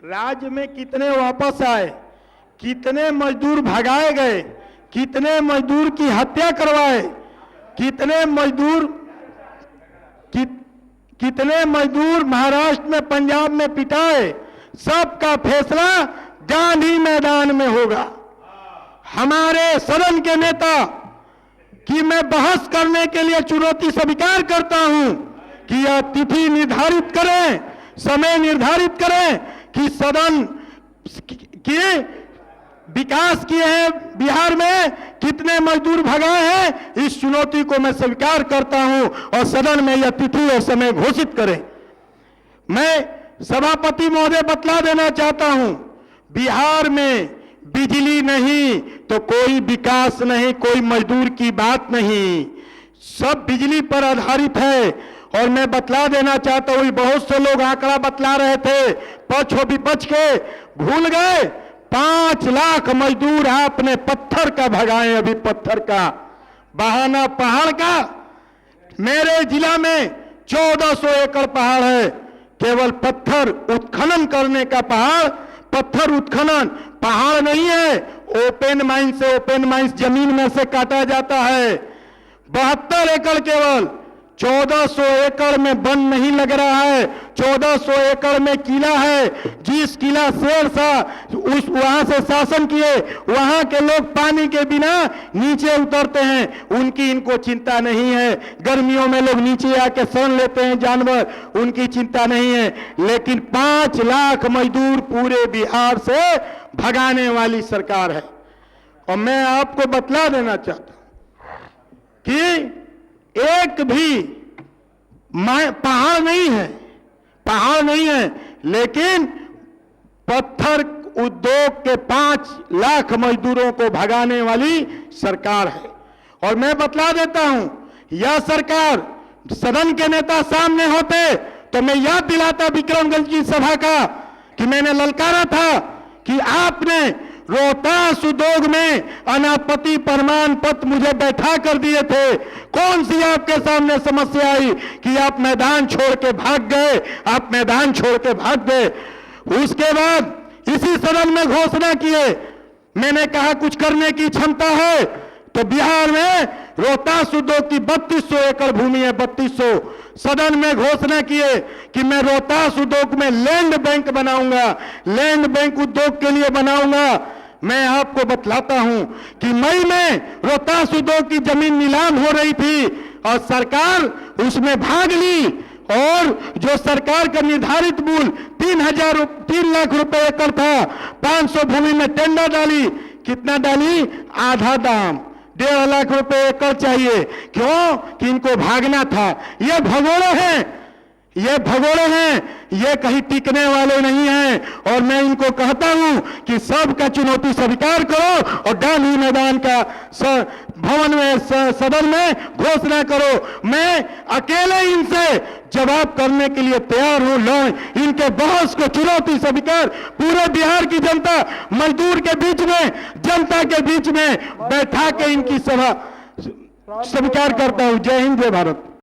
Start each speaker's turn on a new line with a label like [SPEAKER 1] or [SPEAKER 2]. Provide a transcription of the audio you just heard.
[SPEAKER 1] राज्य में कितने वापस आए, कितने मजदूर भगाए गए, कितने मजदूर की हत्या करवाए, कितने मजदूर महाराष्ट्र में, पंजाब में पिटाए, सबका फैसला गांधी मैदान में होगा। हमारे सदन के नेता कि मैं बहस करने के लिए चुनौती स्वीकार करता हूं कि यह तिथि निर्धारित करें, समय निर्धारित करें कि सदन के विकास किए हैं, बिहार में कितने मजदूर भगाए हैं, इस चुनौती को मैं स्वीकार करता हूं और सदन में यह तिथि और समय घोषित करें। मैं सभापति महोदय बतला देना चाहता हूं, बिहार में बिजली नहीं तो कोई विकास नहीं, कोई मजदूर की बात नहीं, सब बिजली पर आधारित है। और मैं बतला देना चाहता हूं, बहुत से लोग आंकड़ा बतला रहे थे, पक्ष और विपक्ष के, भूल गए 5 लाख मजदूर आपने पत्थर का भगाए। अभी पत्थर का बहाना, पहाड़ का, मेरे जिला में 1400 एकड़ पहाड़ है, केवल पत्थर उत्खनन करने का पहाड़, पत्थर उत्खनन, पहाड़ नहीं है। ओपन माइन से, ओपन माइंस जमीन में से काटा जाता है। 72 एकड़ केवल, 1400 एकड़ में वन नहीं लग रहा है, 1400 एकड़ में किला है। जिस किला शेर शाह उस वहां से शासन किए, वहां के लोग पानी के बिना नीचे उतरते हैं, उनकी इनको चिंता नहीं है। गर्मियों में लोग नीचे आके सौन लेते हैं जानवर, उनकी चिंता नहीं है। लेकिन 5 लाख मजदूर पूरे बिहार से भगाने वाली सरकार है। और मैं आपको बतला देना चाहता हूं कि एक भी पहाड़ नहीं है, पहाड़ नहीं है, लेकिन पत्थर उद्योग के 5 लाख मजदूरों को भगाने वाली सरकार है। और मैं बतला देता हूं, यह सरकार, सदन के नेता सामने होते तो मैं याद दिलाता विक्रमगंज की सभा का कि मैंने ललकारा था कि आपने रोहतास उद्योग में अनापत्ति प्रमाण पत्र मुझे बैठा कर दिए थे। कौन सी आपके सामने समस्या आई कि आप मैदान छोड़ के भाग गए, आप मैदान छोड़ के भाग गए। उसके बाद इसी सदन में घोषणा किए, मैंने कहा कुछ करने की क्षमता है तो बिहार में रोहतास उद्योग की 3200 एकड़ भूमि है, 3200। सदन में घोषणा किए कि मैं रोहतास उद्योग में लैंड बैंक बनाऊंगा, लैंड बैंक उद्योग के लिए बनाऊंगा। मैं आपको बतलाता हूं कि मई में रोहतास उद्योग की जमीन नीलाम हो रही थी और सरकार उसमें भाग ली, और जो सरकार का निर्धारित मूल्य 3 लाख रुपए एकड़ था, 500 भूमि में टेंडर डाली। कितना डाली? आधा दाम, 1.5 लाख रुपए एकड़ चाहिए। क्यों? कि इनको भागना था। ये भगोड़े हैं, ये भगोड़े हैं, ये कहीं टिकने वाले नहीं हैं। और मैं इनको कहता हूं कि सबका चुनौती स्वीकार करो और गांधी मैदान का भवन में, सदन में घोषणा करो। मैं अकेले इनसे जवाब करने के लिए तैयार हूं। लो, इनके बहस को चुनौती स्वीकार, पूरे बिहार की जनता, मजदूर के बीच में, जनता के बीच में बैठा के इनकी सभा स्वीकार करता हूं। जय हिंद, जय भारत।